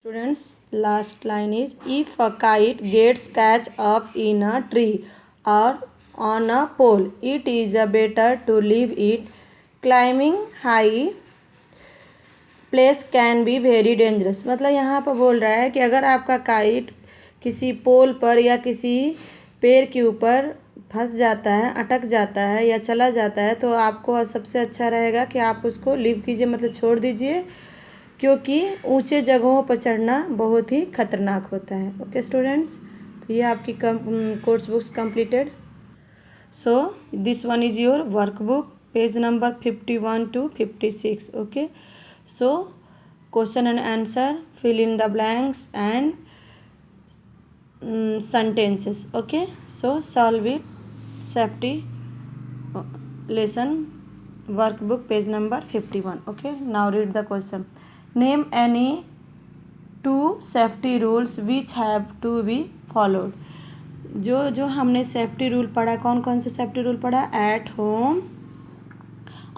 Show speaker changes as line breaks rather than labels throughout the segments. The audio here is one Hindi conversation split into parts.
Students, last line is if a kite gets catch up in a tree or on a pole, it is better to leave it. Climbing high place can be very dangerous. मतलब यहाँ पर बोल रहा है कि अगर आपका काइट किसी पोल पर या किसी पेड़ के ऊपर फंस जाता है, अटक जाता है या चला जाता है, तो आपको सबसे अच्छा रहेगा कि आप उसको लीव कीजिए, मतलब छोड़ दीजिए, क्योंकि ऊंचे जगहों पर चढ़ना बहुत ही खतरनाक होता है. ओके स्टूडेंट्स, तो ये आपकी course books completed. So this one is your workbook, page number 51 to 56. Okay, so question and answer, fill in the blanks and sentences. Okay, so solve it. Safety lesson workbook, page number 51. Okay, now read the question. Name any two safety rules which have to be followed. जो हमने सेफ्टी रूल पढ़ा, कौन कौन से सेफ्टी रूल पढ़ा? At home,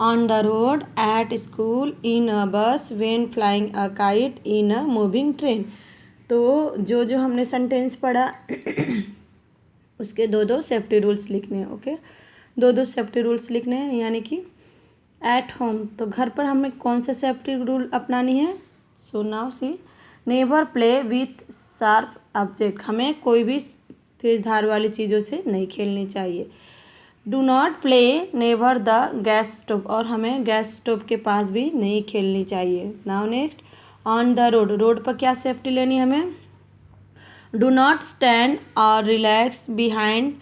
on the road, at school, in a bus, when flying a kite, in a moving train. तो जो हमने सेंटेंस पढ़ा उसके दो सेफ्टी रूल्स लिखने हैं. ओके, दो सेफ्टी रूल्स लिखने हैं. यानी कि एट होम, तो घर पर हमें कौन सा सेफ्टी रूल अपनानी है? So now see, never play with sharp object, हमें कोई भी तेज धार वाली चीज़ों से नहीं खेलनी चाहिए. Do not play never the gas stove, और हमें गैस स्टोव के पास भी नहीं खेलनी चाहिए. Now next, on the road, road पर क्या सेफ्टी लेनी है हमें? डू नॉट स्टैंड और रिलैक्स बिहाइंड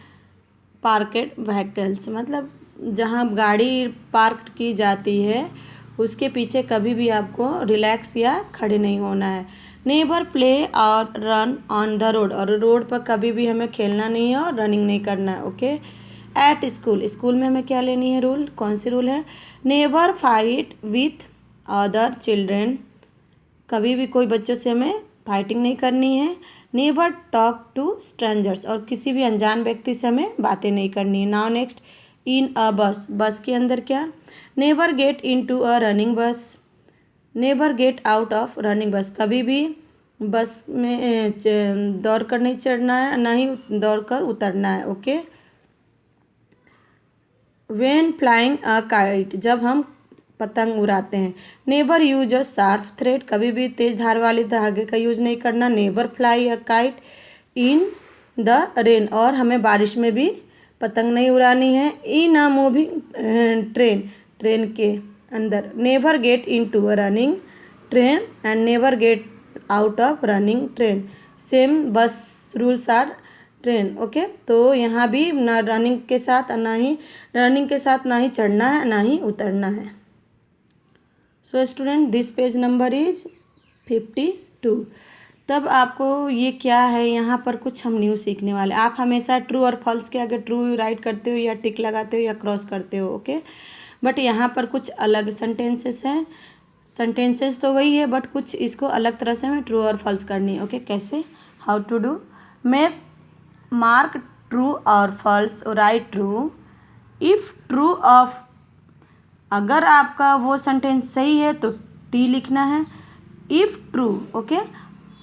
पार्केड व्हीकल्स, मतलब जहाँ गाड़ी पार्क की जाती है उसके पीछे कभी भी आपको रिलैक्स या खड़े नहीं होना है. नेवर प्ले और रन ऑन द रोड, और रोड पर कभी भी हमें खेलना नहीं है और रनिंग नहीं करना है. ओके, एट स्कूल, स्कूल में हमें क्या लेनी है रूल? कौन सी रूल है? Never fight with other children, कभी भी कोई बच्चों से हमें फाइटिंग नहीं करनी है. नेवर टॉक टू स्ट्रेंजर्स, और किसी भी अनजान व्यक्ति से हमें बातें नहीं करनी है. नाउ नेक्स्ट, इन अ बस, बस के अंदर क्या? Never get into a running bus, never get out of running bus, कभी भी बस में दौड़ कर नहीं चढ़ना है, ना ही दौड़ कर उतरना है. Okay, when flying a kite, जब हम पतंग उड़ाते हैं. Never use a sharp thread, कभी भी तेज धार वाले धागे का यूज नहीं करना. Never fly a kite in the rain, और हमें बारिश में भी पतंग नहीं उड़ानी है. In a moving train, train के अंदर. Never get into a running train and never get out of running train, same bus rules are train. Okay, तो यहाँ भी ना रनिंग के साथ ना ही चढ़ना है, ना ही उतरना है. So student, this page number is 52. तब आपको ये क्या है, यहाँ पर कुछ हम न्यू सीखने वाले. आप हमेशा ट्रू और फॉल्स के आगे ट्रू राइट करते हो या टिक लगाते हो या क्रॉस करते हो. ओके, बट यहाँ पर कुछ अलग सेंटेंसेस हैं. सेंटेंसेस तो वही है, बट कुछ इसको अलग तरह से हमें ट्रू और फॉल्स करनी है. ओके, कैसे? How to do? मैं मार्क ट्रू और false, right true if true of, अगर आपका वो सेंटेंस सही है तो टी लिखना है. If true, okay.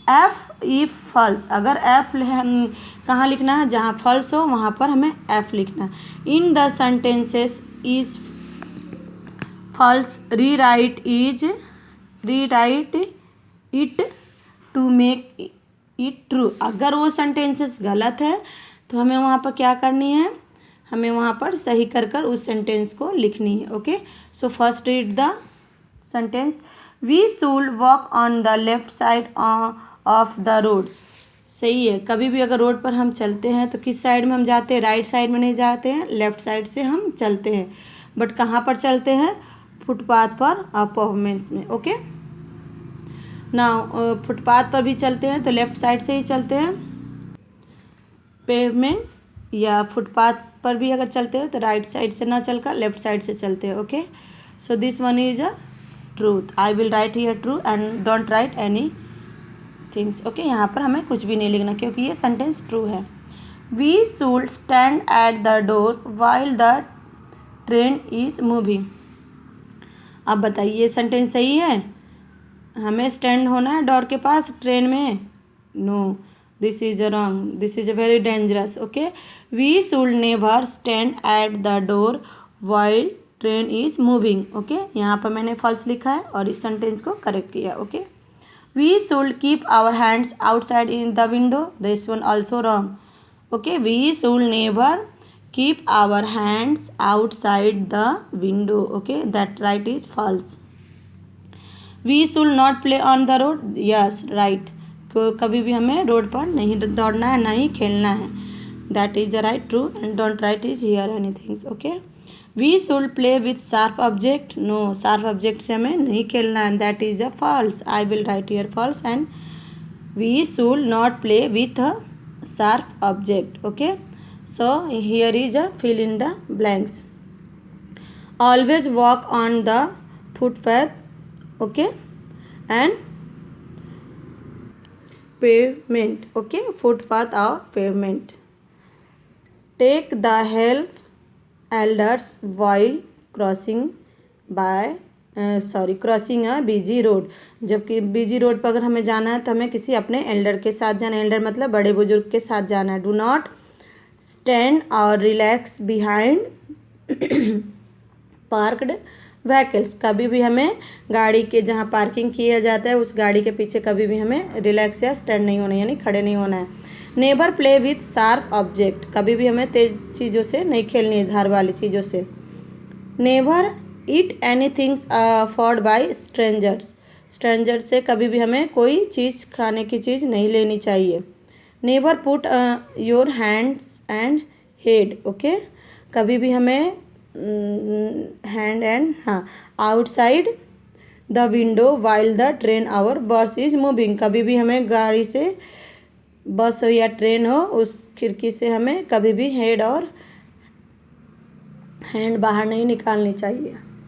F if false, अगर एफ कहाँ लिखना है? जहाँ फॉल्स हो वहाँ पर हमें एफ लिखना है. In the sentences is false, rewrite it to make it true. अगर वो सेंटेंसेस गलत है तो हमें वहाँ पर क्या करनी है? हमें वहाँ पर सही कर उस सेंटेंस को लिखनी है. Okay, so first read the sentence. We should walk on the left side of the road. सही है, कभी भी अगर रोड पर हम चलते हैं तो किस साइड में हम जाते हैं? राइट साइड में नहीं जाते हैं, लेफ्ट साइड से हम चलते हैं. बट कहाँ पर चलते हैं? फुटपाथ पर, पेवमेंट्स में. ओके, ना फुटपाथ पर भी चलते हैं तो लेफ्ट साइड से ही चलते हैं. पेवमेंट या फुटपाथ पर भी अगर चलते हैं तो राइट साइड से ना चलकर लेफ्ट साइड से चलते हैं. Okay, so this one is a truth. I will write here true and don't write any things. Okay, यहाँ पर हमें कुछ भी नहीं लिखना क्योंकि ये सेंटेंस ट्रू है. We should stand at the door while the train is moving. अब बताइए, ये सेंटेंस सही है? हमें स्टैंड होना है डोर के पास ट्रेन में? No, this is wrong, this is very dangerous. Okay, we should never stand at the door while train is moving. Okay, यहाँ पर मैंने फॉल्स लिखा है और इस सेंटेंस को करेक्ट किया. Okay, we should keep our hands outside in the window. This one also wrong. Okay, we should never keep our hands outside the window. Okay, that right is false. We should not play on the road. Yes, right. कभी भी हमें रोड पर नहीं दौड़ना है, ना ही खेलना है. That is the right, true, and don't write is here anything. Okay, we should play with sharp object. No, sharp object से हमें नहीं खेलना है. That is a false. I will write here false. And we should not play with a sharp object. Okay, so here is a fill in the blanks. Always walk on the footpath. Okay, and pavement. Okay, footpath or pavement. Take the help elders while crossing crossing a busy road. जबकि बिजी रोड पर अगर हमें जाना है तो हमें किसी अपने एल्डर के साथ जाना है. एल्डर मतलब बड़े बुजुर्ग के साथ जाना है. डू नॉट स्टैंड और रिलैक्स बिहाइंड पार्कड व्हीकल्स. कभी भी हमें गाड़ी के जहाँ पार्किंग किया जाता है उस गाड़ी के पीछे कभी भी हमें रिलैक्स या स्टैंड नहीं होना, यानी खड़े नहीं होना है. Never play with sharp object. कभी भी हमें तेज चीज़ों से नहीं खेलनी है, धार वाली चीज़ों से. Never eat any things afford by strangers. Stranger से कभी भी हमें कोई चीज़, खाने की चीज़ नहीं लेनी चाहिए. Never put your hands and head. Okay, कभी भी हमें hand and outside the window while the train our bus is moving. कभी भी हमें गाड़ी से, बस हो या ट्रेन हो, उस खिड़की से हमें कभी भी हेड और हैंड बाहर नहीं निकालनी चाहिए.